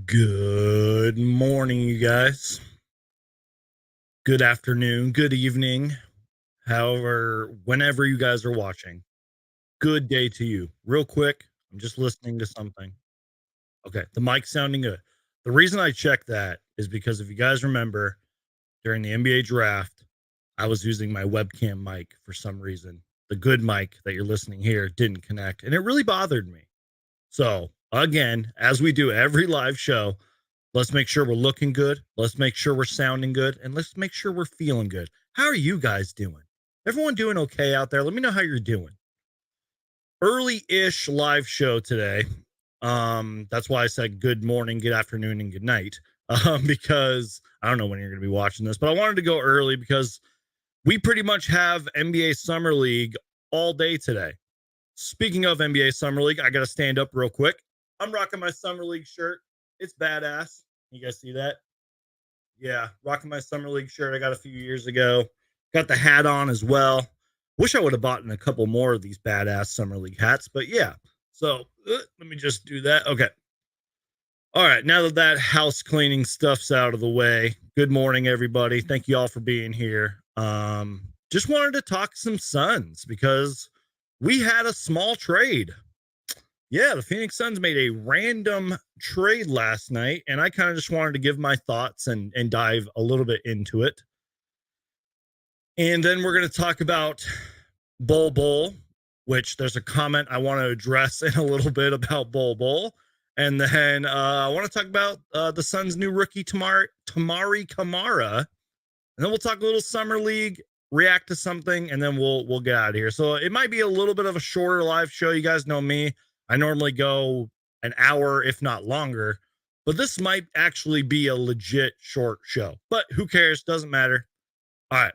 Good morning, you guys. Good afternoon, good evening, however, whenever you guys are watching. Good day to you. Real quick, I'm just listening to something. Okay, the mic's sounding good. The reason I checked that is because if you guys remember, during the NBA draft, I was using my webcam mic for some reason. The good mic that you're listening here didn't connect, and it really bothered me. So, again, as we do every live show, let's make sure we're looking good. Let's make sure we're sounding good. And let's make sure we're feeling good. How are you guys doing? Everyone doing okay out there? Let me know how you're doing. Early-ish live show today. That's why I said good morning, good afternoon, and good night. Because I don't know when you're going to be watching this, but I wanted to go early because we pretty much have NBA Summer League all day today. Speaking of NBA Summer League, I got to stand up real quick. I'm rocking my Summer League shirt. It's badass. You guys see that? Yeah, rocking my Summer League shirt I got a few years ago. Got the hat on as well. Wish I would have bought in a couple more of these badass Summer League hats, but yeah. So let me just do that. Okay. All right. Now that that house cleaning stuff's out of the way, good morning, everybody. Thank you all for being here. Just wanted to talk some Suns because we had a small trade. Yeah, the Phoenix Suns made a random trade last night, and I kind of just wanted to give my thoughts and dive a little bit into it. And then we're going to talk about Bol Bol, which there's a comment I want to address in a little bit about Bol Bol. And then I want to talk about the Suns' new rookie, Toumani Camara. And then we'll talk a little Summer League, react to something, and then we'll get out of here. So it might be a little bit of a shorter live show. You guys know me. I normally go an hour, if not longer, but this might actually be a legit short show. But who cares? Doesn't matter. All right.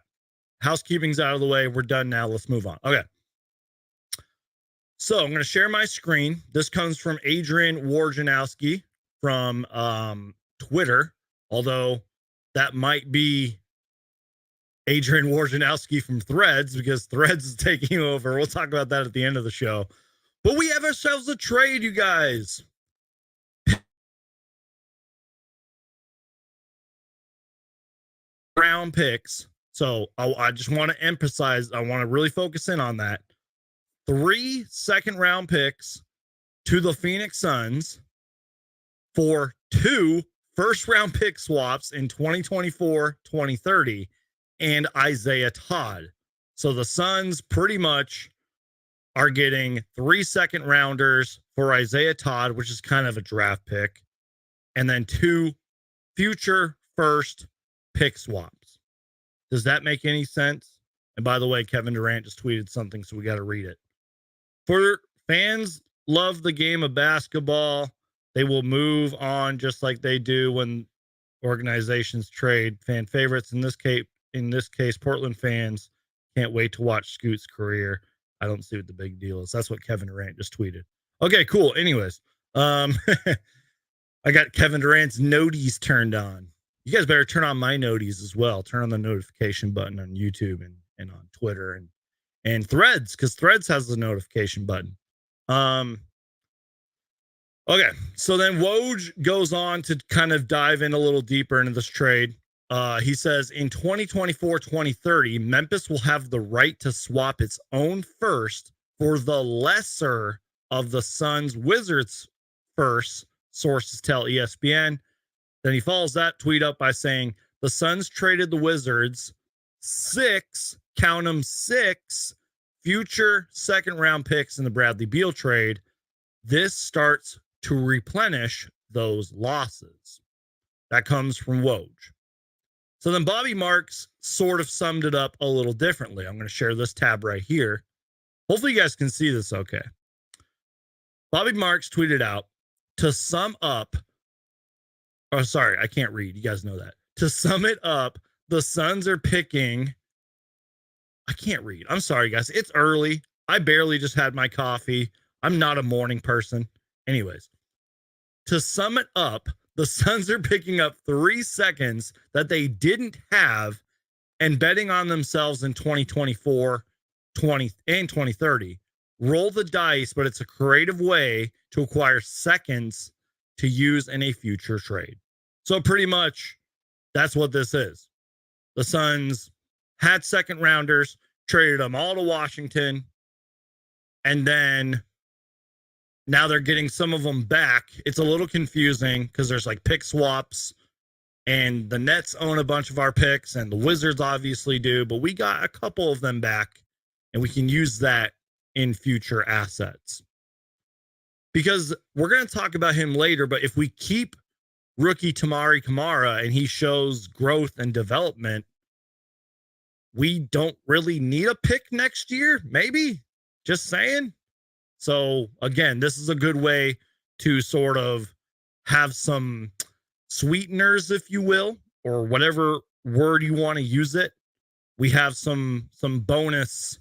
Housekeeping's out of the way. We're done now. Let's move on. Okay. So I'm going to share my screen. This comes from Adrian Wojnarowski from Twitter, although that might be Adrian Wojnarowski from Threads because Threads is taking over. We'll talk about that at the end of the show. But we have ourselves a trade, you guys. Round picks. So I just want to emphasize, I want to really focus in on that. 3 second-round picks to the Phoenix Suns for 2 first-round pick swaps in 2024, 2030, and Isaiah Todd. So the Suns pretty much are getting 3 second-rounders for Isaiah Todd, which is kind of a draft pick, and then 2 future first pick swaps. Does that make any sense? And by the way, Kevin Durant just tweeted something, so we got to read it. For fans love the game of basketball, they will move on just like they do when organizations trade fan favorites. In this case, Portland fans can't wait to watch Scoot's career. I don't see what the big deal is. That's what Kevin Durant just tweeted. Okay, cool. Anyways, I got Kevin Durant's noties turned on. You guys better turn on my noties as well. Turn on the notification button on YouTube and on Twitter and Threads, because Threads has the notification button. Okay, so then Woj goes on to kind of dive in a little deeper into this trade. He says, in 2024, 2030, Memphis will have the right to swap its own first for the lesser of the Suns Wizards first, sources tell ESPN. Then he follows that tweet up by saying, the Suns traded the Wizards 6, count them 6, future second-round picks in the Bradley Beal trade. This starts to replenish those losses. That comes from Woj. So then Bobby Marks sort of summed it up a little differently. I'm going to share this tab right here. Hopefully you guys can see this okay. Bobby Marks tweeted out, to sum up, oh, sorry, I can't read. You guys know that. To sum it up, the Suns are picking, I can't read. I'm sorry, guys. It's early. I barely just had my coffee. I'm not a morning person. Anyways, to sum it up, the Suns are picking up 3 seconds that they didn't have and betting on themselves in 2024, 20 and 2030. Roll the dice, but it's a creative way to acquire seconds to use in a future trade. So pretty much that's what this is. The Suns had second rounders, traded them all to Washington, and then now they're getting some of them back. It's a little confusing because there's like pick swaps, and the Nets own a bunch of our picks, and the Wizards obviously do, but we got a couple of them back, and we can use that in future assets. Because we're going to talk about him later, but if we keep rookie Toumani Camara and he shows growth and development, we don't really need a pick next year, maybe. Just saying. So, again, this is a good way to sort of have some sweeteners, if you will, or whatever word you want to use it. We have some bonus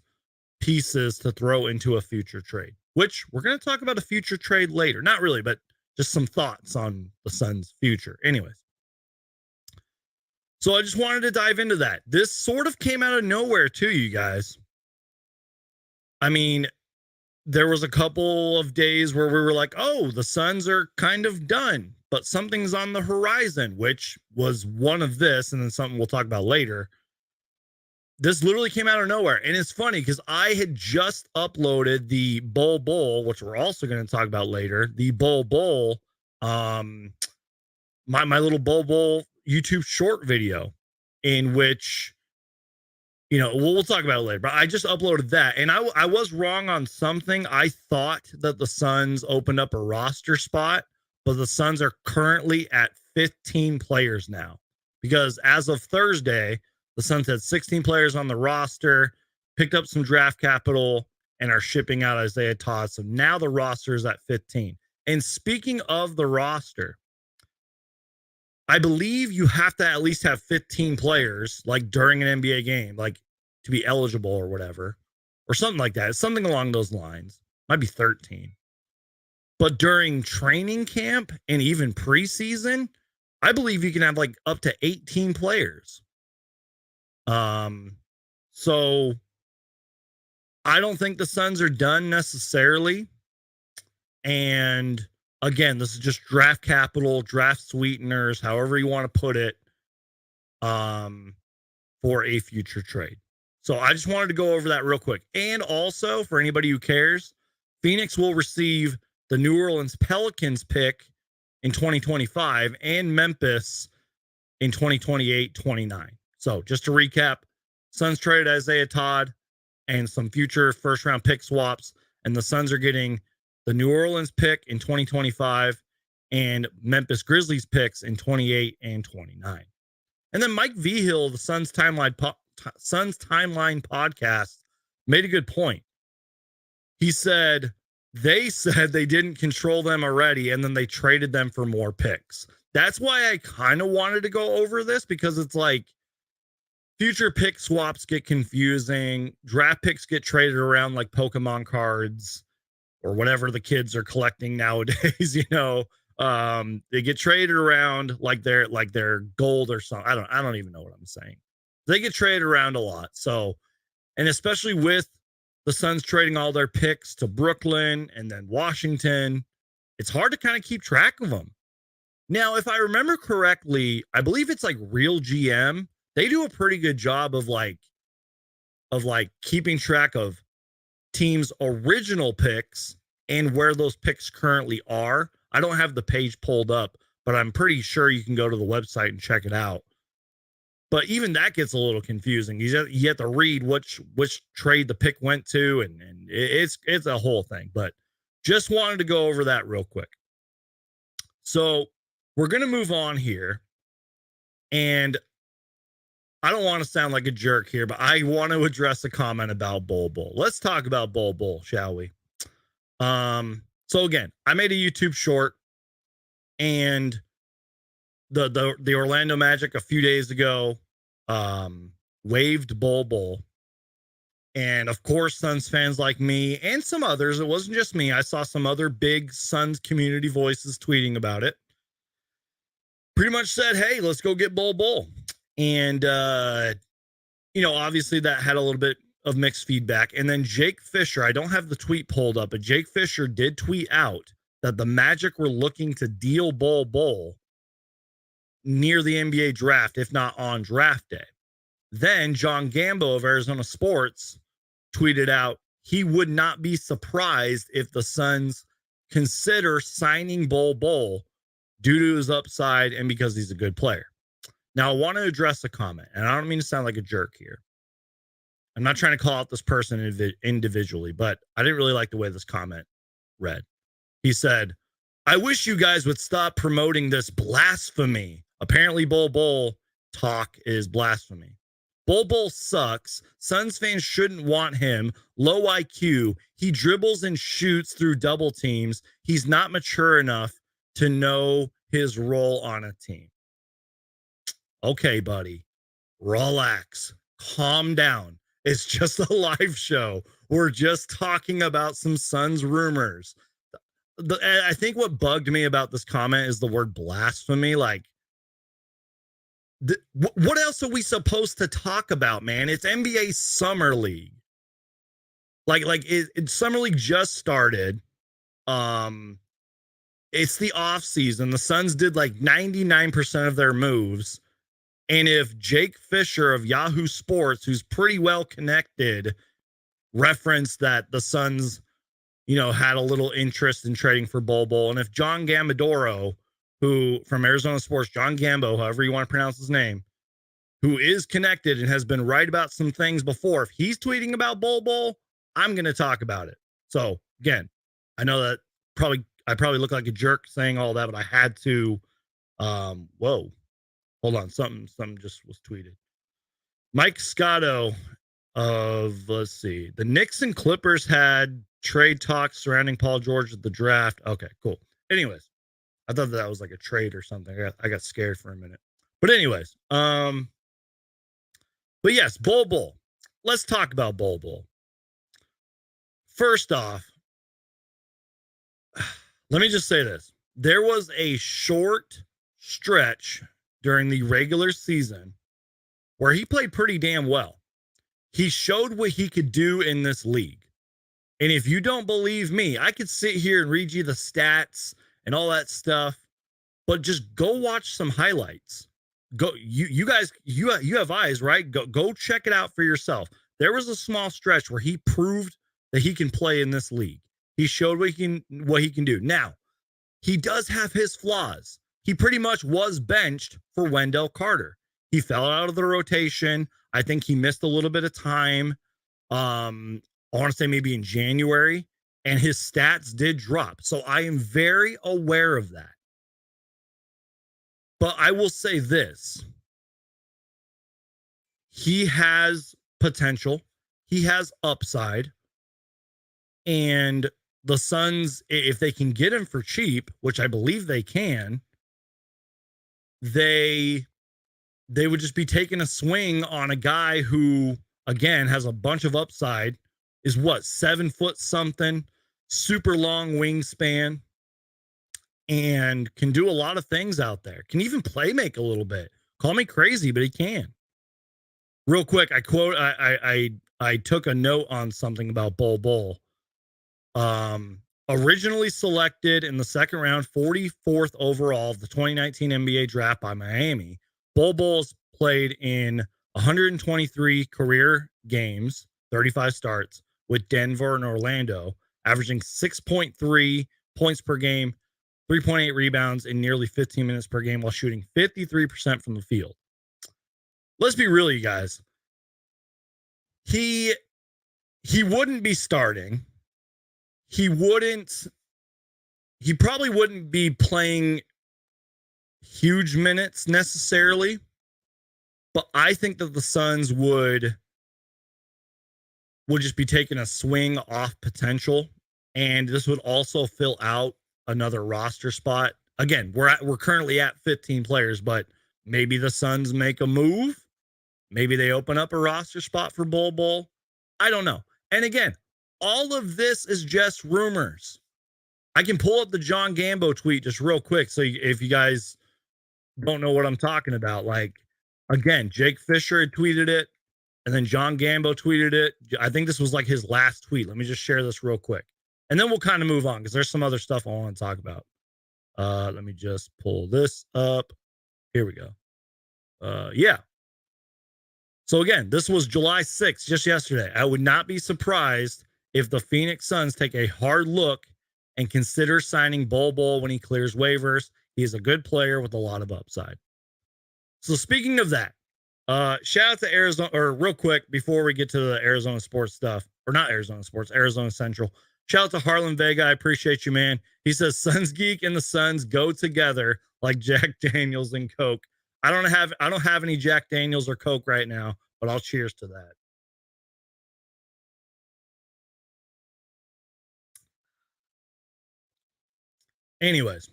pieces to throw into a future trade, which we're going to talk about a future trade later. Not really, but just some thoughts on the Suns' future. Anyways. So I just wanted to dive into that. This sort of came out of nowhere too, you guys. I mean, there was a couple of days where we were like, oh, the Suns are kind of done, but something's on the horizon, which was one of this, and then something we'll talk about later. This literally came out of nowhere. And it's funny because I had just uploaded the Bol Bol, which we're also going to talk about later, the Bol Bol, my little Bol Bol YouTube short video in which, you know, we'll talk about it later, but I just uploaded that. And I was wrong on something. I thought that the Suns opened up a roster spot, but the Suns are currently at 15 players now, because as of Thursday, the Suns had 16 players on the roster, picked up some draft capital, and are shipping out Isaiah Todd. So now the roster is at 15. And speaking of the roster, I believe you have to at least have 15 players, like during an NBA game, like to be eligible or whatever, or something like that. It's something along those lines. Might be 13. But during training camp and even preseason, I believe you can have like up to 18 players. So I don't think the Suns are done necessarily. And again, this is just draft capital, draft sweeteners, however you want to put it, for a future trade. So I just wanted to go over that real quick. And also, for anybody who cares, Phoenix will receive the New Orleans Pelicans pick in 2025 and Memphis in 2028-29. So just to recap, Suns traded Isaiah Todd and some future first-round pick swaps, and the Suns are getting the New Orleans pick in 2025 and Memphis Grizzlies picks in 28 and 29. And then Mike Vigil, the Suns Timeline podcast, made a good point. He said they didn't control them already, and then they traded them for more picks. That's why I kind of wanted to go over this, because it's like future pick swaps get confusing. Draft picks get traded around like Pokemon cards or whatever the kids are collecting nowadays, you know. They get traded around like they're gold or something. I don't even know what I'm saying. They get traded around a lot. So, and especially with the Suns trading all their picks to Brooklyn and then Washington, it's hard to kind of keep track of them. Now, if I remember correctly, I believe it's like Real GM. They do a pretty good job of keeping track of teams' original picks and where those picks currently are. I don't have the page pulled up, but I'm pretty sure you can go to the website and check it out. But even that gets a little confusing. You have to read which trade the pick went to, and it's a whole thing. But just wanted to go over that real quick. So we're going to move on here. And I don't want to sound like a jerk here, but I want to address a comment about Bol Bol. Let's talk about Bol Bol, shall we? So again, I made a YouTube short, and the Orlando Magic a few days ago waived Bol Bol. And of course, Suns fans like me and some others, it wasn't just me. I saw some other big Suns community voices tweeting about it. Pretty much said, hey, let's go get Bol Bol. And, you know, obviously that had a little bit of mixed feedback. And then Jake Fisher, I don't have the tweet pulled up, but Jake Fisher did tweet out that the Magic were looking to deal Bol Bol near the NBA draft, if not on draft day. Then John Gambo of Arizona Sports tweeted out he would not be surprised if the Suns consider signing Bol Bol due to his upside and because he's a good player. Now, I want to address a comment, and I don't mean to sound like a jerk here. I'm not trying to call out this person individually, but I didn't really like the way this comment read. He said, I wish you guys would stop promoting this blasphemy. Apparently, Bol Bol talk is blasphemy. Bol Bol sucks. Suns fans shouldn't want him. Low IQ. He dribbles and shoots through double teams. He's not mature enough to know his role on a team. Okay, buddy. Relax. Calm down. It's just a live show. We're just talking about some Suns rumors. I think what bugged me about this comment is the word blasphemy. Like, what else are we supposed to talk about, man? It's NBA Summer League. Summer League just started. It's the off season. The Suns did like 99% of their moves. And if Jake Fisher of Yahoo Sports, who's pretty well connected, referenced that the Suns, had a little interest in trading for Bol Bol, and if John Gambadoro, who from Arizona Sports, John Gambo, however you want to pronounce his name, who is connected and has been right about some things before, if he's tweeting about Bol Bol, I'm going to talk about it. So again, I know that I probably look like a jerk saying all that, but I had to. Whoa. Hold on, something just was tweeted. Mike Scotto let's see. The Knicks and Clippers had trade talks surrounding Paul George at the draft. Okay, cool. Anyways, I thought that was like a trade or something. I got scared for a minute. But anyways, but yes, Bol Bol. Let's talk about Bol Bol. First off, let me just say this. There was a short stretch during the regular season where he played pretty damn well. He showed what he could do in this league. And if you don't believe me, I could sit here and read you the stats and all that stuff, but just go watch some highlights. Go, you guys, you have eyes, right? Go check it out for yourself. There was a small stretch where he proved that he can play in this league. He showed what he can do. Now, he does have his flaws. He pretty much was benched for Wendell Carter. He fell out of the rotation. I think he missed a little bit of time. I want to say maybe in January, and his stats did drop. So I am very aware of that. But I will say this. He has potential. He has upside. And the Suns, if they can get him for cheap, which I believe they can, they would just be taking a swing on a guy who, again, has a bunch of upside, is 7 foot something, super long wingspan, and can do a lot of things out there. Can even play make a little bit. Call me crazy, but he can. Real quick, I took a note on something about Bol Bol. Originally selected in the second round, 44th overall of the 2019 NBA draft by Miami, Bol Bol's played in 123 career games, 35 starts with Denver and Orlando, averaging 6.3 points per game, 3.8 rebounds in nearly 15 minutes per game while shooting 53% from the field. Let's be real, you guys. He wouldn't be starting. He probably wouldn't be playing huge minutes necessarily, but I think that the Suns would just be taking a swing off potential, and this would also fill out another roster spot. Again, we're currently at 15 players, but maybe the Suns make a move. Maybe they open up a roster spot for Bol Bol. I don't know. And again, all of this is just rumors. I can pull up the John Gambo tweet just real quick. So if you guys don't know what I'm talking about, like, again, Jake Fisher had tweeted it, and then John Gambo tweeted it. I think this was like his last tweet. Let me just share this real quick. And then we'll kind of move on because there's some other stuff I want to talk about. Let me just pull this up. Here we go. Yeah. So again, this was July 6th, just yesterday. I would not be surprised if the Phoenix Suns take a hard look and consider signing Bol Bol when he clears waivers. He's a good player with a lot of upside. So speaking of that, shout out to Arizona, or real quick before we get to the Arizona sports stuff, or not Arizona sports, Arizona Central. Shout out to Harlan Vega. I appreciate you, man. He says Suns Geek and the Suns go together like Jack Daniels and Coke. I don't have any Jack Daniels or Coke right now, but I'll cheers to that. Anyways,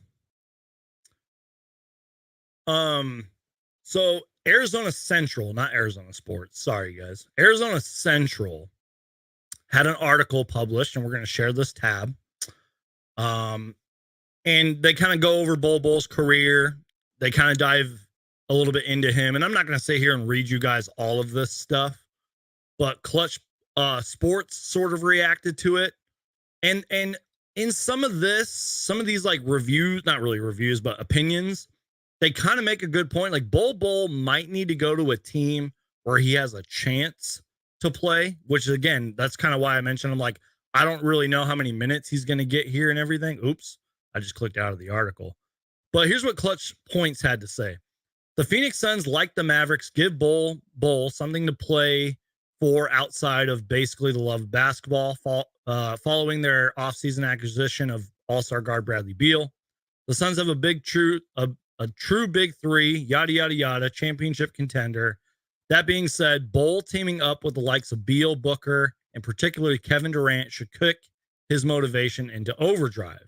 so Arizona Central, not Arizona Sports. Sorry, guys. Arizona Central had an article published, and we're going to share this tab. And they kind of go over Bol Bol's career. They kind of dive a little bit into him. And I'm not going to sit here and read you guys all of this stuff, but Clutch Sports sort of reacted to it. And in some of these like reviews, not really reviews, but opinions, they kind of make a good point. Like Bol Bol might need to go to a team where he has a chance to play, which again, that's kind of why I mentioned I'm like, I don't really know how many minutes he's going to get here and everything. Oops, I just clicked out of the article. But here's what Clutch Points had to say. The Phoenix Suns, like the Mavericks, give Bol something to play for outside of basically the love of basketball, following their offseason acquisition of all-star guard Bradley Beal. The Suns have a true big three, yada, yada, yada, championship contender. That being said, Bol teaming up with the likes of Beal, Booker, and particularly Kevin Durant should kick his motivation into overdrive.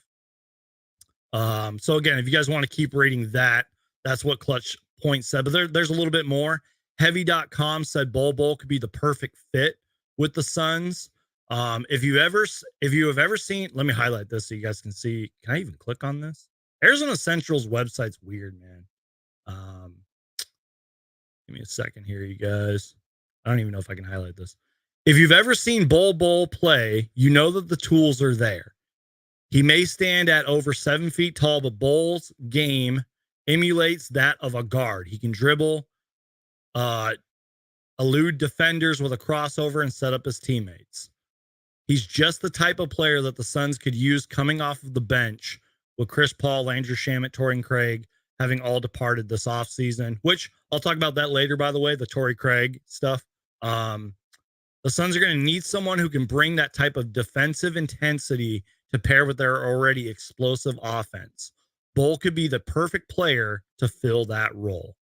So again, if you guys want to keep reading that, that's what Clutch Point said. But there's a little bit more. Heavy.com said Bol Bol could be the perfect fit with the Suns. If you have ever seen, let me highlight this so you guys can see. Can I even click on this? Arizona Central's website's weird, man. Give me a second here, you guys. I don't even know if I can highlight this. If you've ever seen Bol Bol play, you know that the tools are there. He may stand at over 7 feet tall, but Bol's game emulates that of a guard. He can dribble, elude defenders with a crossover, and set up his teammates. He's just the type of player that the Suns could use coming off of the bench with Chris Paul, Landry Shamet, Torrey Craig having all departed this offseason, which I'll talk about that later, by the way, the Torrey Craig stuff. The Suns are going to need someone who can bring that type of defensive intensity to pair with their already explosive offense. Bol could be the perfect player to fill that role.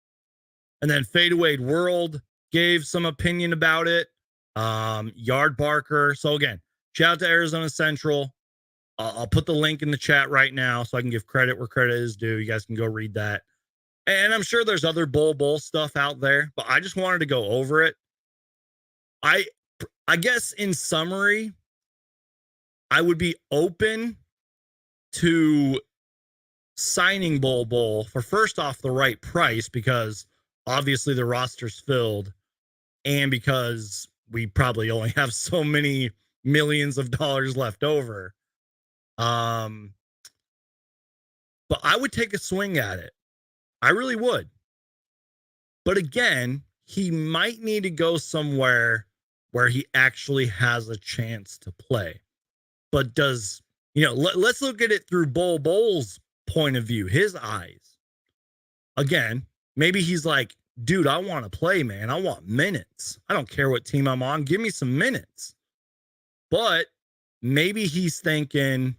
And then Fadeaway World gave some opinion about it. Yard Barker. So again, shout out to Arizona Central. I'll put the link in the chat right now so I can give credit where credit is due. You guys can go read that. And I'm sure there's other Bol Bol stuff out there, but I just wanted to go over it. I guess in summary, I would be open to signing Bol Bol for, first off, the right price, because obviously the roster's filled and because we probably only have so many millions of dollars left over. But I would take a swing at it. I really would. But again, he might need to go somewhere where he actually has a chance to play. But does, let's look at it through Bol Bol's point of view, his eyes. Again, maybe he's like, dude, I want to play, man. I want minutes. I don't care what team I'm on. Give me some minutes. But maybe he's thinking,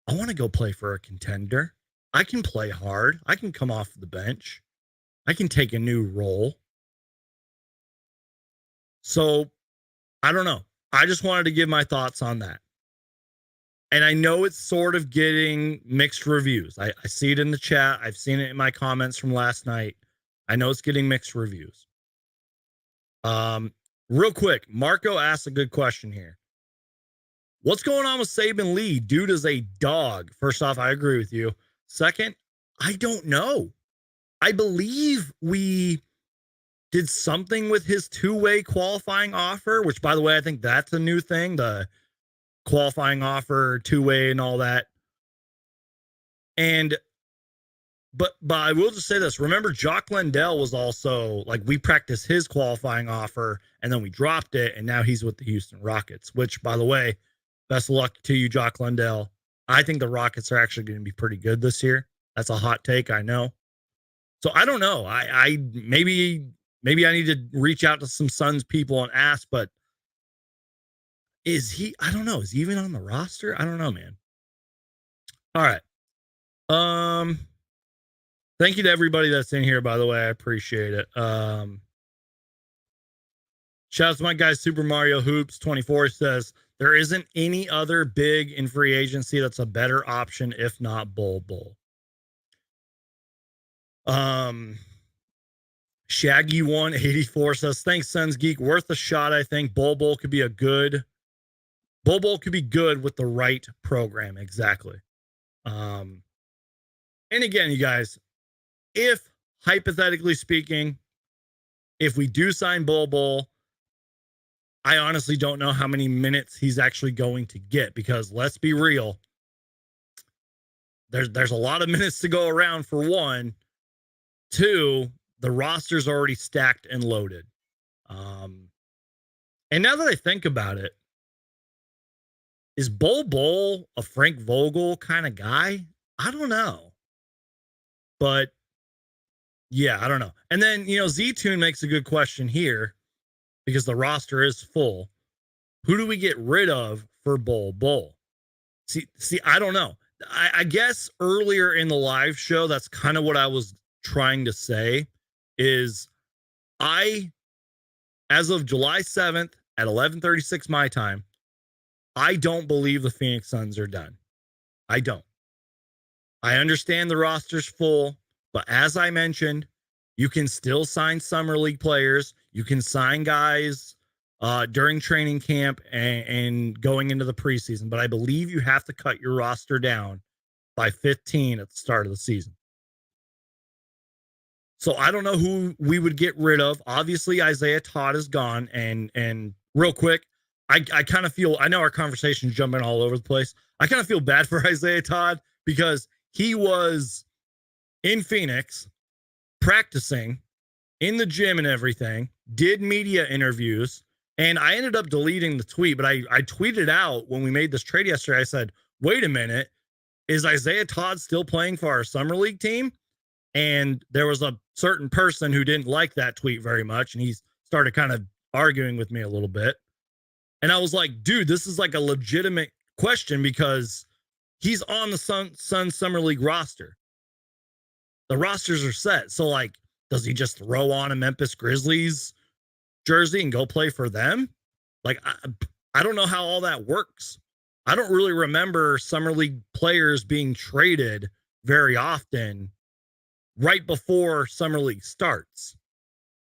I want to go play for a contender. I can play hard. I can come off the bench. I can take a new role. So, I don't know. I just wanted to give my thoughts on that. And I know it's sort of getting mixed reviews. I see it in the chat. I've seen it in my comments from last night. I know it's getting mixed reviews. Real quick, Marco asked a good question here. What's going on with Saban Lee? Dude is a dog. First off, I agree with you. Second, I don't know. I believe we did something with his two-way qualifying offer, which, by the way, I think that's a new thing. The qualifying offer, two-way and all that. And but I will just say this. Remember, Jock Lendell was also like, we practiced his qualifying offer and then we dropped it, and now he's with the Houston Rockets, which, by the way, best of luck to you, Jock Lendell. I think the Rockets are actually going to be pretty good this year. That's a hot take, I know. So I don't know. I maybe I need to reach out to some Suns people and ask, but is he, I don't know, is he even on the roster? I don't know, man. All right. Thank you to everybody that's in here, by the way. I appreciate it. Shout out to my guy, Super Mario Hoops 24 says, there isn't any other big in free agency that's a better option, if not Bol Bol. Shaggy 184 says, thanks, Suns Geek. Worth a shot, I think. Bol Bol could be good with the right program. Exactly. And again, you guys, if hypothetically speaking, if we do sign Bol Bol, I honestly don't know how many minutes he's actually going to get, because let's be real, there's a lot of minutes to go around, for one. Two, the roster's already stacked and loaded. And now that I think about it, is Bol Bol a Frank Vogel kind of guy? I don't know. But yeah, I don't know. And then, Z-Tune makes a good question here, because the roster is full. Who do we get rid of for Bol Bol? See, I don't know. I guess earlier in the live show, that's kind of what I was trying to say, is as of July 7th at 11:36 my time, I don't believe the Phoenix Suns are done. I don't. I understand the roster's full, but as I mentioned, you can still sign summer league players. You can sign guys during training camp and going into the preseason. But I believe you have to cut your roster down by 15 at the start of the season. So I don't know who we would get rid of. Obviously, Isaiah Todd is gone. And real quick, I kind of feel, I know our conversation's jumping all over the place. I kind of feel bad for Isaiah Todd, because he was in Phoenix practicing in the gym and everything, did media interviews, and I ended up deleting the tweet, but I tweeted out when we made this trade yesterday. I said, wait a minute, is Isaiah Todd still playing for our summer league team? And there was a certain person who didn't like that tweet very much, and he started kind of arguing with me a little bit. And I was like, dude, this is like a legitimate question, because he's on the Suns Summer League roster. The rosters are set. So, like, does he just throw on a Memphis Grizzlies jersey and go play for them? Like, I don't know how all that works. I don't really remember Summer League players being traded very often right before Summer League starts.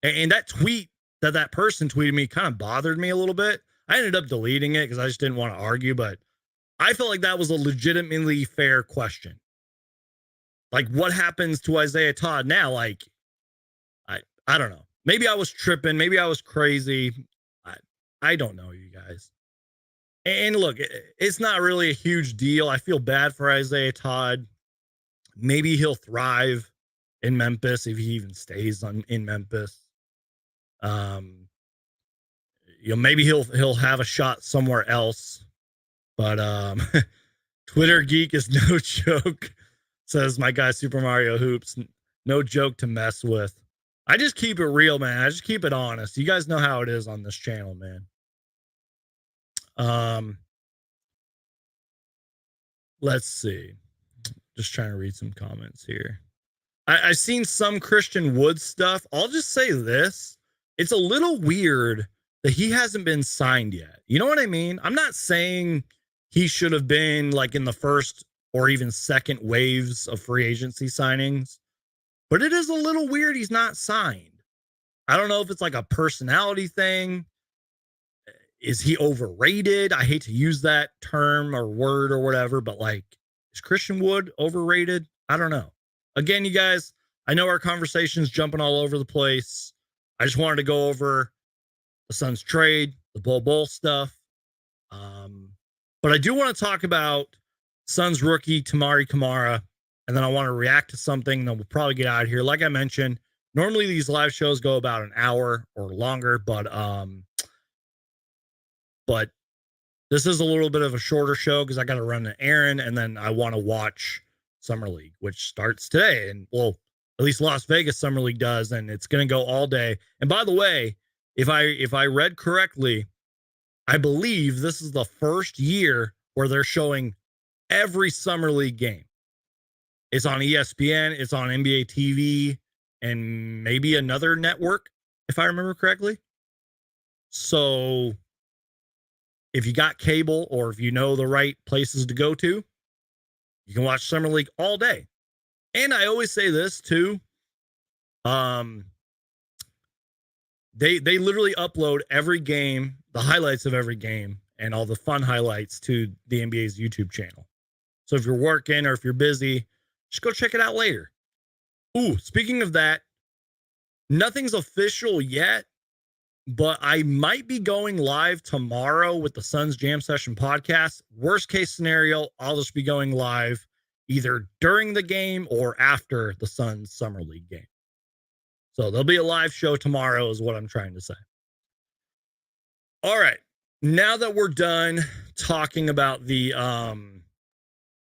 And that tweet that person tweeted me kind of bothered me a little bit. I ended up deleting it because I just didn't want to argue, but I felt like that was a legitimately fair question. Like, what happens to Isaiah Todd now? Like, I don't know. Maybe I was tripping. Maybe I was crazy. I don't know, you guys. And look, it's not really a huge deal. I feel bad for Isaiah Todd. Maybe he'll thrive in Memphis if he even stays in Memphis. Maybe he'll have a shot somewhere else. But Twitter Geek is no joke, says my guy Super Mario Hoops. No joke to mess with. I just keep it real, man. I just keep it honest. You guys know how it is on this channel, man. Let's see. Just trying to read some comments here. I've seen some Christian Wood stuff. I'll just say this. It's a little weird that he hasn't been signed yet. You know what I mean? I'm not saying he should have been like in the first or even second waves of free agency signings, but it is a little weird he's not signed. I don't know if it's like a personality thing. Is he overrated? I hate to use that term or word or whatever, but like, is Christian Wood overrated? I don't know. Again, you guys, I know our conversation's jumping all over the place. I just wanted to go over the Suns trade, the Bol Bol stuff. But I do want to talk about Suns rookie Toumani Camara, and then I want to react to something. Then we'll probably get out of here. Like I mentioned, normally these live shows go about an hour or longer, but this is a little bit of a shorter show because I got to run an errand, and then I want to watch Summer League, which starts today. And well, at least Las Vegas Summer League does, and it's going to go all day. And by the way, if I read correctly, I believe this is the first year where they're showing every Summer League game. It's on ESPN, it's on NBA TV, and maybe another network, if I remember correctly. So if you got cable or if you know the right places to go to, you can watch Summer League all day. And I always say this too. They literally upload every game, the highlights of every game, and all the fun highlights to the NBA's YouTube channel. So if you're working or if you're busy, just go check it out later. Ooh, speaking of that, nothing's official yet, but I might be going live tomorrow with the Suns Jam Session podcast. Worst case scenario, I'll just be going live either during the game or after the Suns Summer League game. So there'll be a live show tomorrow is what I'm trying to say. All right. Now that we're done talking about the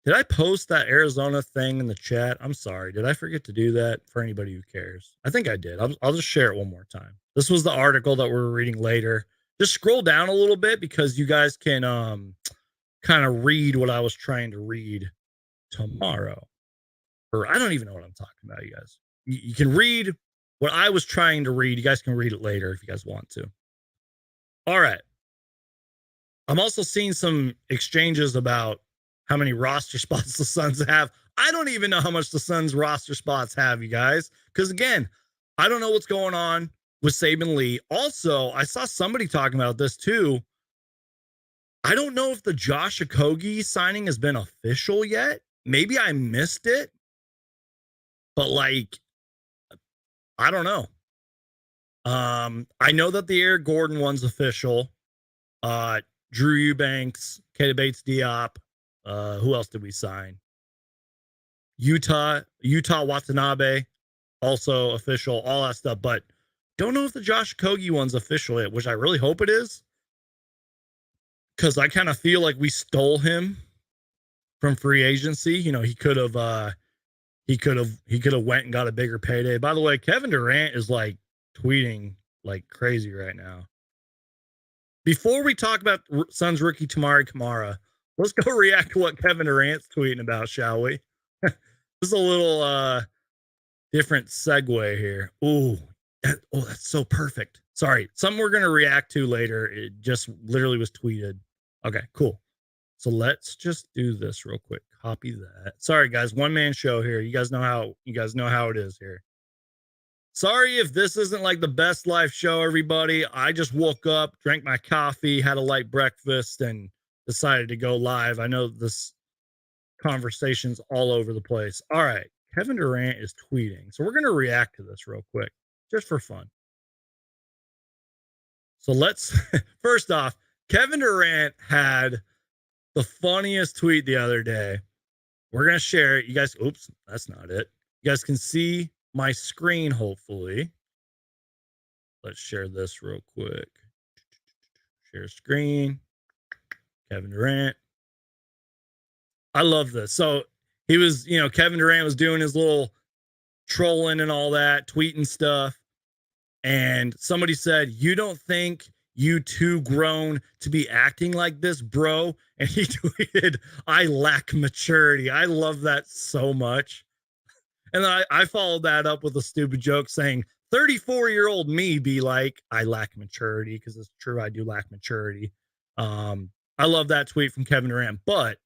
did I post that Arizona thing in the chat? I'm sorry. Did I forget to do that for anybody who cares? I think I did. I'll just share it one more time. This was the article that we're reading later. Just scroll down a little bit because you guys can kind of read what I was trying to read tomorrow. Or I don't even know what I'm talking about, you guys. You can read what I was trying to read. You guys can read it later if you guys want to. All right. I'm also seeing some exchanges about how many roster spots the Suns have. I don't even know how much the Suns roster spots have, you guys. Because again, I don't know what's going on with Saban Lee. Also, I saw somebody talking about this too. I don't know if the Josh Okogie signing has been official yet. Maybe I missed it. But like, I don't know. I know that the Eric Gordon one's official. Drew Eubanks, Keita Bates-Diop. Who else did we sign? Utah Watanabe, also official, all that stuff. But don't know if the Josh Okogie one's official yet, which I really hope it is. Because I kind of feel like we stole him from free agency. You know, he could have went and got a bigger payday. By the way, Kevin Durant is like tweeting like crazy right now. Before we talk about Suns rookie Toumani Camara, let's go react to what Kevin Durant's tweeting about, shall we? This is a little different segue here. Ooh, that's so perfect. Sorry, something we're going to react to later. It just literally was tweeted. Okay, cool. So let's just do this real quick. Copy that. Sorry, guys, one-man show here. You guys know how it is here. Sorry if this isn't like the best live show, everybody. I just woke up, drank my coffee, had a light breakfast, and decided to go live. I know this conversation's all over the place. All right. Kevin Durant is tweeting. So we're going to react to this real quick, just for fun. So let's, first off, Kevin Durant had the funniest tweet the other day. We're going to share it. You guys, oops, that's not it. You guys can see my screen, hopefully. Let's share this real quick. Share screen. Kevin Durant. I love this. So he was, Kevin Durant was doing his little trolling and all that, tweeting stuff. And somebody said, "You don't think you too grown to be acting like this, bro?" And he tweeted, "I lack maturity." I love that so much. And then I followed that up with a stupid joke saying, 34-year-old me be like, "I lack maturity," because it's true, I do lack maturity. I love that tweet from Kevin Durant, but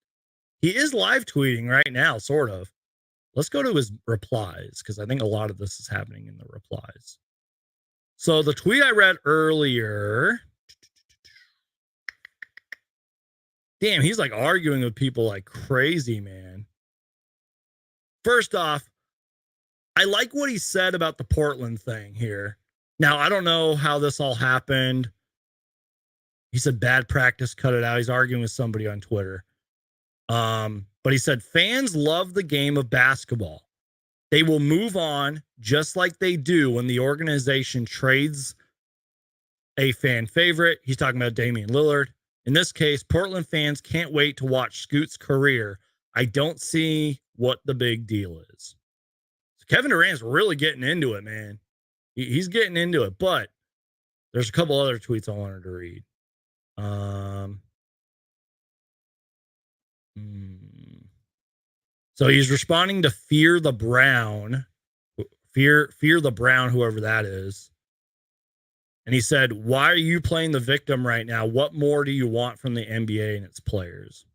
he is live tweeting right now, sort of. Let's go to his replies, because I think a lot of this is happening in the replies. So the tweet I read earlier, damn, he's like arguing with people like crazy, man. First off, I like what he said about the Portland thing here. Now, I don't know how this all happened. He said bad practice, cut it out. He's arguing with somebody on Twitter. But he said fans love the game of basketball. They will move on just like they do when the organization trades a fan favorite. He's talking about Damian Lillard. In this case, Portland fans can't wait to watch Scoot's career. I don't see what the big deal is. So Kevin Durant's really getting into it, man. He's getting into it, but there's a couple other tweets I wanted to read. So he's responding to Fear the Brown, whoever that is. And he said, why are you playing the victim right now? What more do you want from the NBA and its players?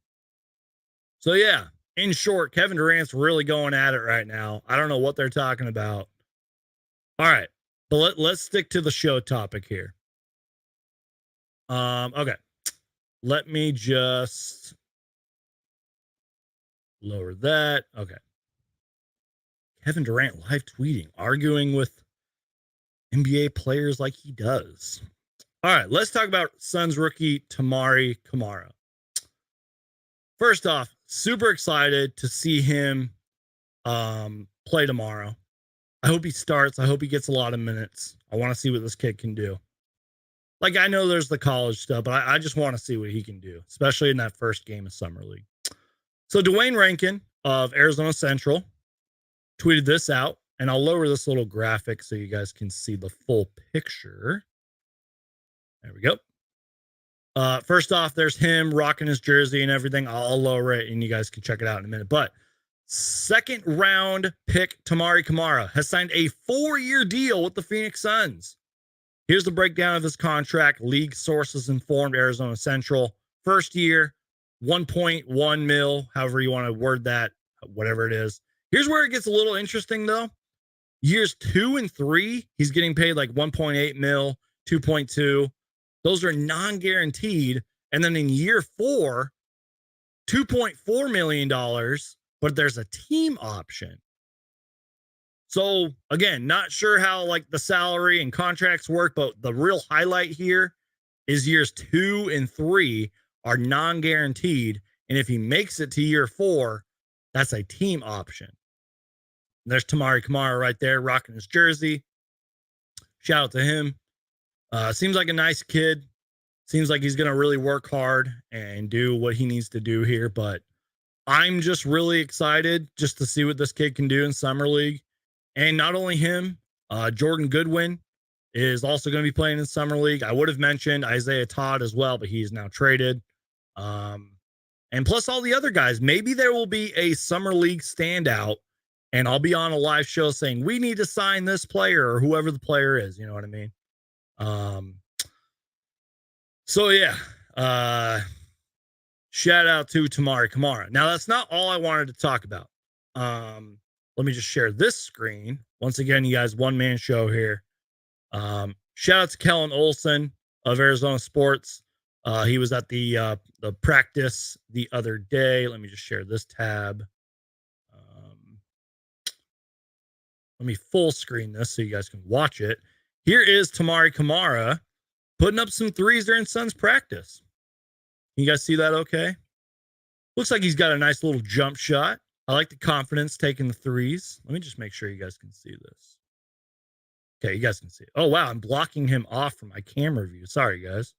So, yeah, in short, Kevin Durant's really going at it right now. I don't know what they're talking about. All right, but let's stick to the show topic here. Okay, let me just lower that. Okay. Kevin Durant live tweeting, arguing with NBA players like he does. All right, let's talk about Suns rookie Toumani Camara. First off, super excited to see him play tomorrow. I hope he starts. I hope he gets a lot of minutes. I want to see what this kid can do. Like, I know there's the college stuff, but I just want to see what he can do, especially in that first game of Summer League. So Dwayne Rankin of Arizona Central tweeted this out, and I'll lower this little graphic so you guys can see the full picture. There we go. First off, there's him rocking his jersey and everything. I'll lower it, and you guys can check it out in a minute. But second round pick Toumani Camara has signed a 4-year deal with the Phoenix Suns. Here's the breakdown of his contract. League sources informed Arizona Central. First year, 1.1 mil, however you want to word that, whatever it is. Here's where it gets a little interesting, though. Years 2 and 3, he's getting paid like 1.8 mil, 2.2. Those are non-guaranteed. And then in year 4, $2.4 million, but there's a team option. So, again, not sure how like the salary and contracts work, but the real highlight here is years 2 and 3 are non-guaranteed. And if he makes it to year 4, that's a team option. And there's Toumani Camara right there rocking his jersey. Shout out to him. Seems like a nice kid. Seems like he's going to really work hard and do what he needs to do here. But I'm just really excited just to see what this kid can do in Summer League. And not only him, Jordan Goodwin is also going to be playing in Summer League. I would have mentioned Isaiah Todd as well, but he's now traded. And plus all the other guys. Maybe there will be a Summer League standout, and I'll be on a live show saying, we need to sign this player or whoever the player is. You know what I mean? So, yeah. Shout out to Toumani Camara. Now, that's not all I wanted to talk about. Let me just share this screen. Once again, you guys, one-man show here. Shout out to Kellen Olson of Arizona Sports. He was at the practice the other day. Let me just share this tab. Let me full screen this so you guys can watch it. Here is Toumani Camara putting up some threes during Suns practice. Can you guys see that okay? Looks like he's got a nice little jump shot. I like the confidence taking the threes. Let me just make sure you guys can see this. Okay, you guys can see it. Oh, wow, I'm blocking him off from my camera view. Sorry, guys.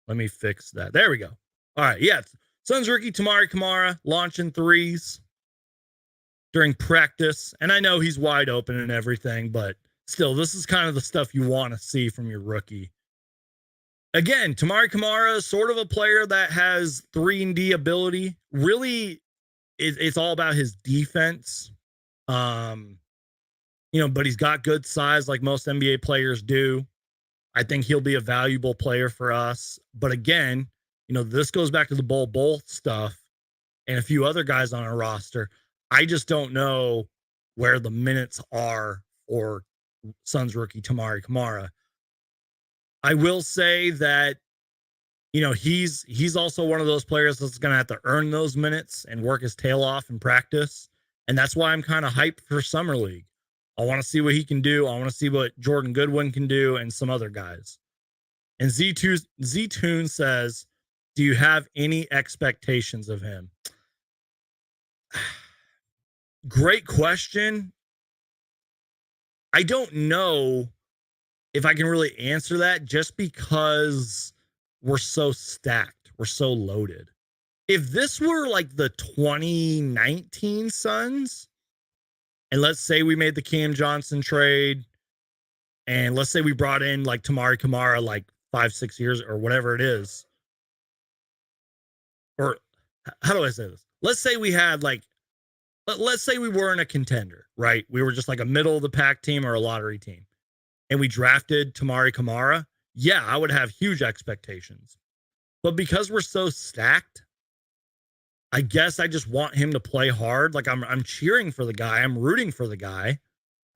Let me fix that. There we go. All right, yeah. Suns rookie Toumani Camara launching threes during practice. And I know he's wide open and everything, but still, this is kind of the stuff you want to see from your rookie. Again, Toumani Camara is sort of a player that has 3-and-D ability. Really, it's all about his defense. But he's got good size like most NBA players do. I think he'll be a valuable player for us. But again, this goes back to the Bol Bol stuff and a few other guys on our roster. I just don't know where the minutes are for Suns rookie Toumani Camara. I will say that, he's also one of those players that's going to have to earn those minutes and work his tail off in practice. And that's why I'm kind of hyped for Summer League. I want to see what he can do. I want to see what Jordan Goodwin can do and some other guys. And Z-Tune says, do you have any expectations of him? Great question. I don't know if I can really answer that just because we're so stacked. We're so loaded. If this were like the 2019 Suns, and let's say we made the Cam Johnson trade, and let's say we brought in like Toumani Camara like 5-6 years or whatever it is, or how do I say this? Let's say we had like, let's say we weren't a contender, right? We were just like a middle of the pack team or a lottery team, and we drafted Toumani Camara. Yeah, I would have huge expectations. But because we're so stacked, I guess I just want him to play hard. Like I'm cheering for the guy. I'm rooting for the guy.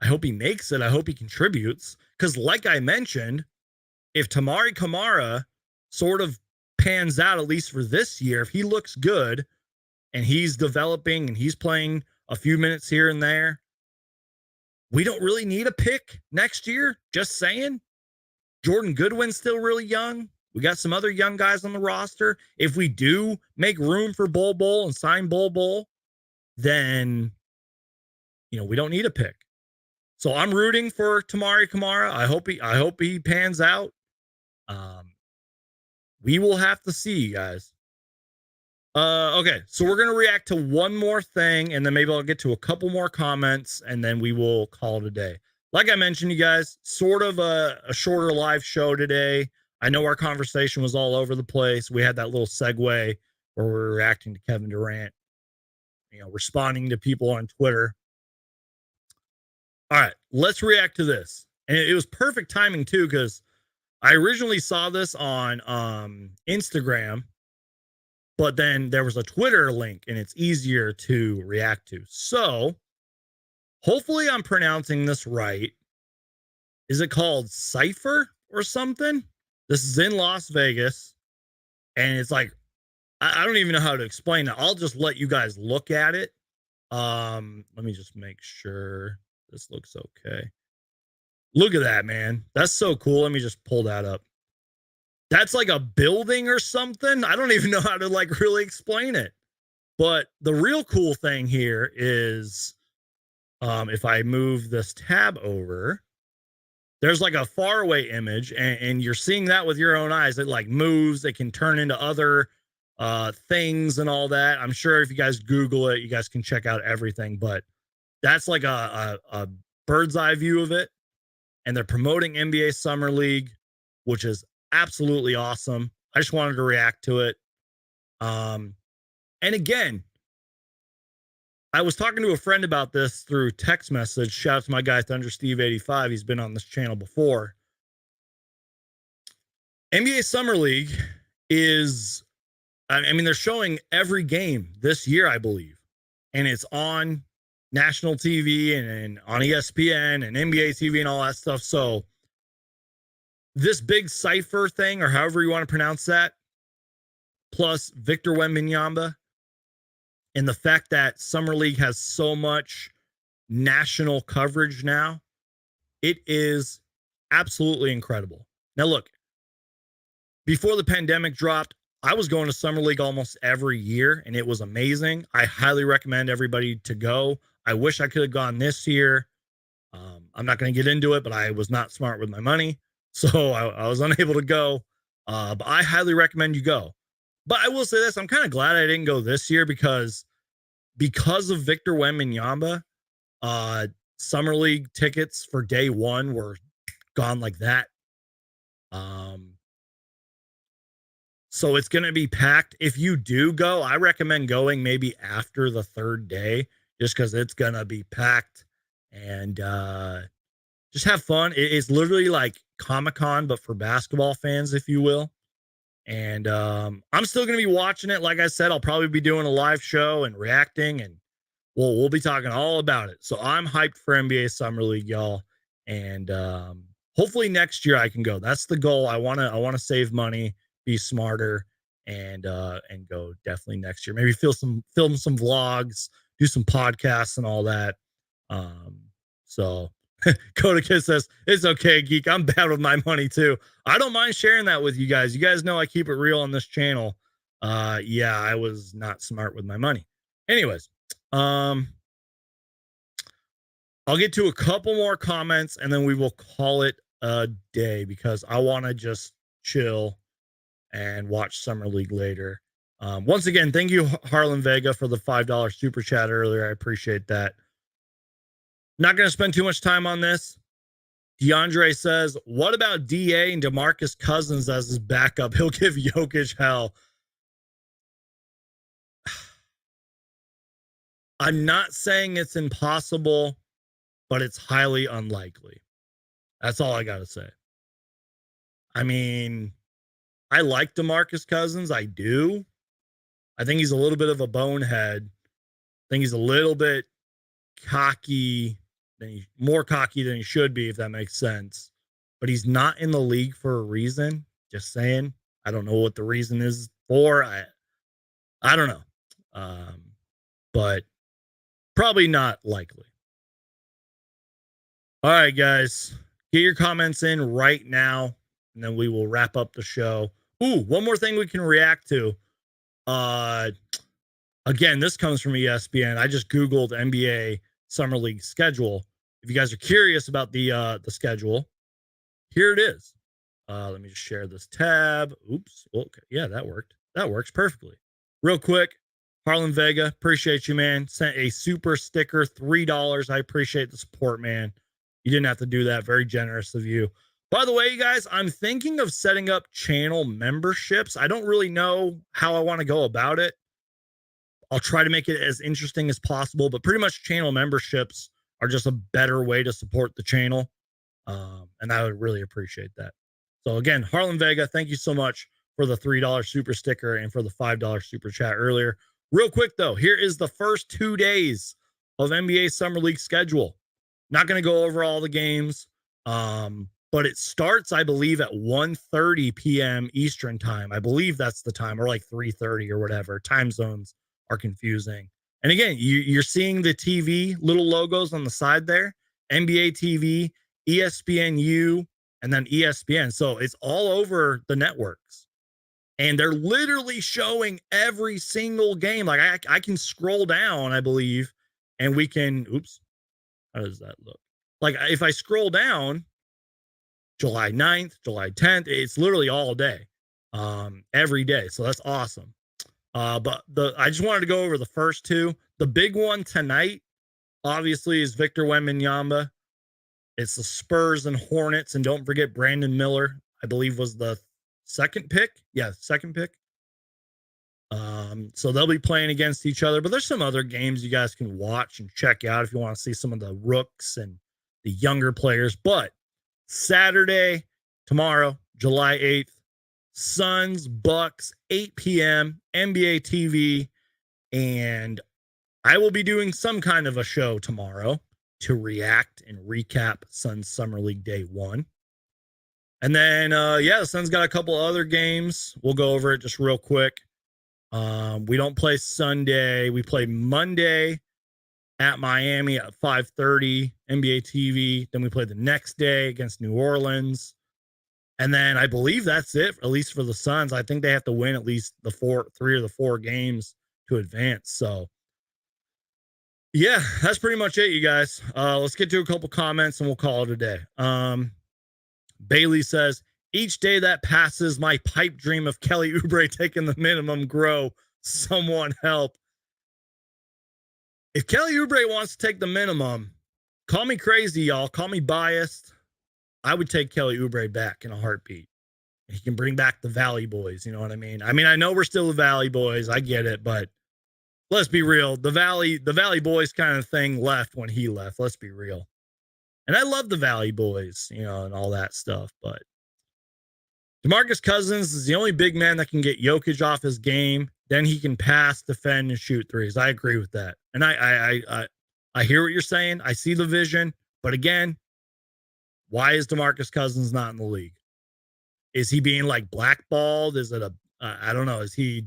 I hope he makes it. I hope he contributes. Because like I mentioned, if Toumani Camara sort of pans out, at least for this year, if he looks good and he's developing and he's playing a few minutes here and there, we don't really need a pick next year. Just saying. Jordan Goodwin's still really young. We got some other young guys on the roster. If we do make room for Bol Bol and sign Bol Bol, then, we don't need a pick. So I'm rooting for Toumani Camara. I hope he pans out. We will have to see, you guys. Okay, so we're going to react to one more thing, and then maybe I'll get to a couple more comments, and then we will call it a day. Like I mentioned, you guys, sort of a shorter live show today. I know our conversation was all over the place. We had that little segue where we were reacting to Kevin Durant, responding to people on Twitter. All right, let's react to this. And it was perfect timing, too, because I originally saw this on Instagram, but then there was a Twitter link, and it's easier to react to. So hopefully I'm pronouncing this right. Is it called Cypher or something? This is in Las Vegas, and it's like, I don't even know how to explain it. I'll just let you guys look at it. Let me just make sure this looks okay. Look at that, man. That's so cool. Let me just pull that up. That's like a building or something. I don't even know how to like really explain it. But the real cool thing here is, if I move this tab over, there's like a faraway image, and you're seeing that with your own eyes. It like moves. It can turn into other things and all that. I'm sure if you guys Google it, you guys can check out everything. But that's like a bird's eye view of it. And they're promoting NBA Summer League, which is absolutely awesome. I just wanted to react to it. And again, I was talking to a friend about this through text message. Shout out to my guy, Thunder Steve 85. He's been on this channel before. NBA Summer League is, they're showing every game this year, I believe. And it's on national TV and on ESPN and NBA TV and all that stuff. So this big Cypher thing, or however you want to pronounce that, plus Victor Wembanyama, and the fact that Summer League has so much national coverage now, it is absolutely incredible. Now, look, before the pandemic dropped, I was going to Summer League almost every year, and it was amazing. I highly recommend everybody to go. I wish I could have gone this year. I'm not going to get into it, but I was not smart with my money, so I was unable to go. But I highly recommend you go. But I will say this, I'm kind of glad I didn't go this year because of Victor Wembanyama, Summer League tickets for day one were gone like that. So it's going to be packed. If you do go, I recommend going maybe after the third day, just because it's going to be packed, and just have fun. It's literally like Comic-Con, but for basketball fans, if you will. And I'm still going to be watching it. Like I said, I'll probably be doing a live show and reacting, and we'll be talking all about it. So I'm hyped for NBA Summer League, y'all. And hopefully next year I can go. That's the goal. I want to save money, be smarter, and go definitely next year. Maybe film some vlogs, do some podcasts and all that. So Kodaka says, it's okay, Geek. I'm bad with my money too. I don't mind sharing that with you guys. You guys know I keep it real on this channel. Yeah, I was not smart with my money. Anyways, I'll get to a couple more comments and then we will call it a day because I want to just chill and watch Summer League later. Once again, thank you, Harlan Vega, for the $5 super chat earlier. I appreciate that. Not going to spend too much time on this. DeAndre says, what about DA and DeMarcus Cousins as his backup? He'll give Jokic hell. I'm not saying it's impossible, but it's highly unlikely. That's all I got to say. I mean, I like DeMarcus Cousins. I do. I think he's a little bit of a bonehead. I think he's a little bit cocky, more cocky than he should be, if that makes sense. But he's not in the league for a reason. Just saying. I don't know what the reason is for. I don't know. But probably not likely. All right, guys. Get your comments in right now, and then we will wrap up the show. Ooh, one more thing we can react to. Again, this comes from ESPN. I just Googled NBA Summer League schedule. If you guys are curious about the schedule, here it is. Let me just share this tab. Oops. Okay. Yeah, that worked. That works perfectly. Real quick, Harlan Vega, appreciate you, man. Sent a super sticker, $3. I appreciate the support, man. You didn't have to do that. Very generous of you. By the way, you guys, I'm thinking of setting up channel memberships. I don't really know how I want to go about it. I'll try to make it as interesting as possible, but pretty much channel memberships are just a better way to support the channel. And I would really appreciate that. So again, Harlan Vega, thank you so much for the $3 super sticker and for the $5 super chat earlier. Real quick though, here is the first 2 days of NBA Summer League schedule. Not going to go over all the games, but it starts, I believe, at 1:30 p.m. Eastern time. I believe that's the time, or like 3:30 or whatever. Time zones are confusing. And again, you're seeing the TV little logos on the side there, NBA TV, ESPNU, and then ESPN. So it's all over the networks. And they're literally showing every single game. Like I can scroll down, I believe, and we can, oops, how does that look? Like if I scroll down, July 9th, July 10th, it's literally all day, every day. So that's awesome. But I just wanted to go over the first two. The big one tonight, obviously, is Victor Wembanyama. It's the Spurs and Hornets, and don't forget Brandon Miller, I believe was the second pick. Yeah, second pick. So they'll be playing against each other, but there's some other games you guys can watch and check out if you want to see some of the rooks and the younger players. But Saturday, tomorrow, July 8th, Suns, Bucks, 8 p.m., NBA TV, and I will be doing some kind of a show tomorrow to react and recap Suns Summer League Day 1. And then, the Suns got a couple other games. We'll go over it just real quick. We don't play Sunday. We play Monday at Miami at 5:30, NBA TV. Then we play the next day against New Orleans. And then I believe that's it, at least for the Suns. I think they have to win at least three of the four games to advance. So, yeah, that's pretty much it, you guys. Let's get to a couple comments and we'll call it a day. Bailey says, each day that passes, my pipe dream of Kelly Oubre taking the minimum grow. Someone help. If Kelly Oubre wants to take the minimum, call me crazy, y'all. Call me biased. I would take Kelly Oubre back in a heartbeat. He can bring back the Valley Boys. You know what I mean? I know we're still the Valley Boys. I get it, but let's be real. The Valley Boys kind of thing left when he left. Let's be real. And I love the Valley Boys, and all that stuff. But DeMarcus Cousins is the only big man that can get Jokic off his game. Then he can pass, defend, and shoot threes. I agree with that. And I hear what you're saying. I see the vision. But again, why is DeMarcus Cousins not in the league? Is he being like blackballed? Is it I don't know. Did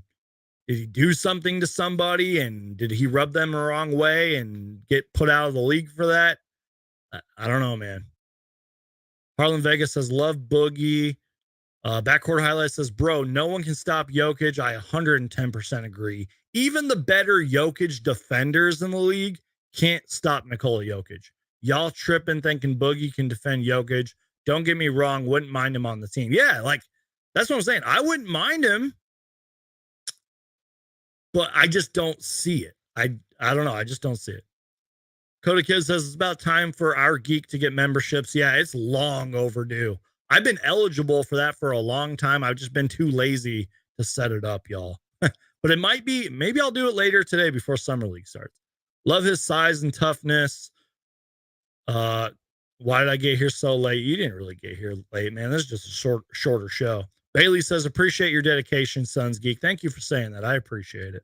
he do something to somebody and did he rub them the wrong way and get put out of the league for that? I don't know, man. Harlan Vegas says, love Boogie. Backcourt Highlight says, bro, no one can stop Jokic. I 110% agree. Even the better Jokic defenders in the league can't stop Nikola Jokic. Y'all tripping thinking Boogie can defend Jokic. Don't get me wrong, wouldn't mind him on the team. Yeah, like, that's what I'm saying. I wouldn't mind him, but I just don't see it. I don't know. I just don't see it. Coda Kid says it's about time for our geek to get memberships. Yeah, it's long overdue. I've been eligible for that for a long time. I've just been too lazy to set it up, y'all. But it might be, maybe I'll do it later today before Summer League starts. Love his size and toughness. Why did I get here so late? You didn't really get here late, man. This is just a shorter show. Bailey says, appreciate your dedication, Suns Geek. Thank you for saying that. I appreciate it.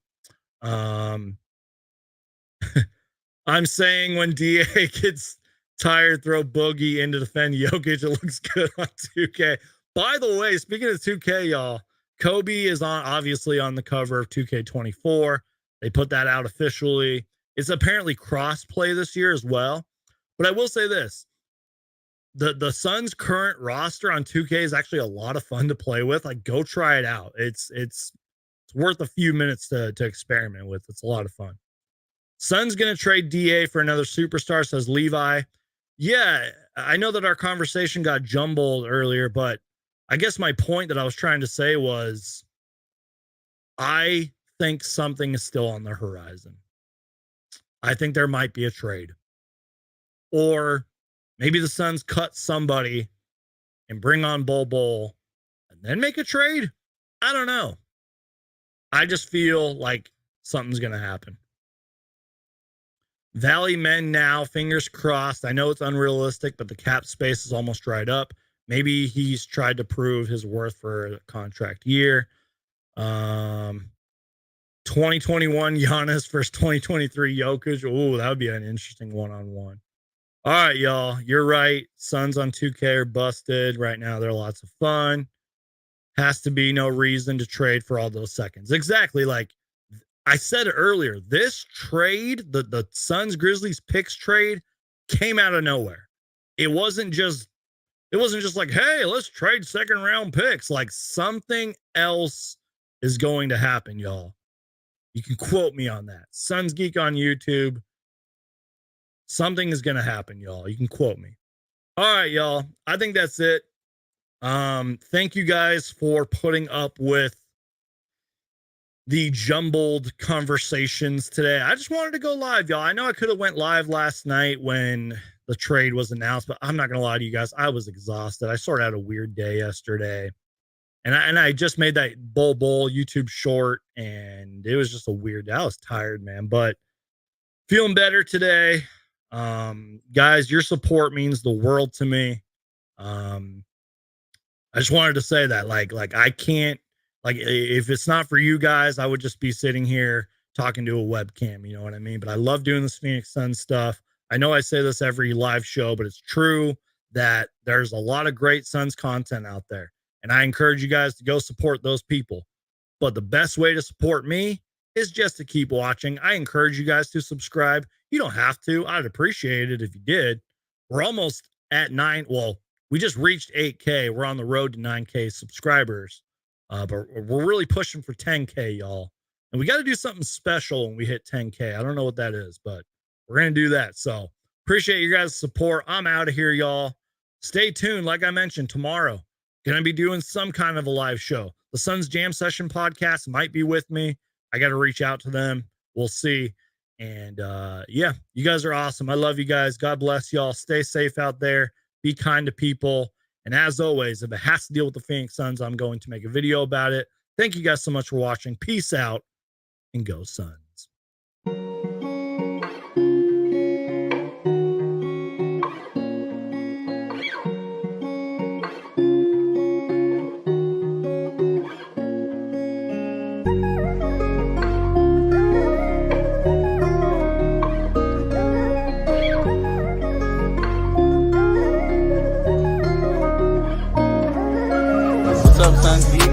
I'm saying when DA gets tired, throw Boogie in to defend Jokic. It looks good on 2K. By the way, speaking of 2K, y'all, Kobe is obviously on the cover of 2K24. They put that out officially. It's apparently cross-play this year as well. But I will say this. The Suns' current roster on 2K is actually a lot of fun to play with. Like, go try it out. It's worth a few minutes to experiment with. It's a lot of fun. Suns going to trade DA for another superstar, says Levi. Yeah, I know that our conversation got jumbled earlier, but I guess my point that I was trying to say was I think something is still on the horizon. I think there might be a trade. Or maybe the Suns cut somebody and bring on Bol Bol and then make a trade. I don't know. I just feel like something's going to happen. Valley Men now, fingers crossed. I know it's unrealistic, but the cap space is almost dried up. Maybe he's tried to prove his worth for a contract year. 2021 Giannis versus 2023 Jokic. Ooh, that would be an interesting one-on-one. All right, y'all. You're right. Suns on 2K are busted. Right now, they're lots of fun. Has to be no reason to trade for all those seconds. Exactly. Like I said earlier, this trade, the Suns Grizzlies picks trade, came out of nowhere. It wasn't just like, hey, let's trade second round picks. Like something else is going to happen, y'all. You can quote me on that. Suns Geek on YouTube. Something is going to happen, y'all. You can quote me. All right, y'all. I think that's it. Thank you guys for putting up with the jumbled conversations today. I just wanted to go live, y'all. I know I could have went live last night when the trade was announced, but I'm not going to lie to you guys. I was exhausted. I sort of had a weird day yesterday. And I just made that Bol Bol YouTube short, and it was just a weird day. I was tired, man, but feeling better today. Guys, your support means the world to me. I just wanted to say that, like I can't, like, if it's not for you guys, I would just be sitting here talking to a webcam. You know what I mean? But I love doing this Phoenix Suns stuff. I know I say this every live show, but it's true that there's a lot of great Suns content out there. And I encourage you guys to go support those people. But the best way to support me is just to keep watching. I encourage you guys to subscribe. You don't have to. I'd appreciate it if you did. We're almost at 9. Well, we just reached 8K. We're on the road to 9K subscribers. But we're really pushing for 10K, y'all. And we got to do something special when we hit 10K. I don't know what that is, but we're going to do that. So appreciate you guys' support. I'm out of here, y'all. Stay tuned. Like I mentioned, tomorrow, going to be doing some kind of a live show. The Suns Jam Session podcast might be with me. I got to reach out to them. We'll see. And yeah, you guys are awesome. I love you guys. God bless y'all. Stay safe out there. Be kind to people. And as always, if it has to deal with the Phoenix Suns, I'm going to make a video about it. Thank you guys so much for watching. Peace out and go Suns. What's up, Suns Geek?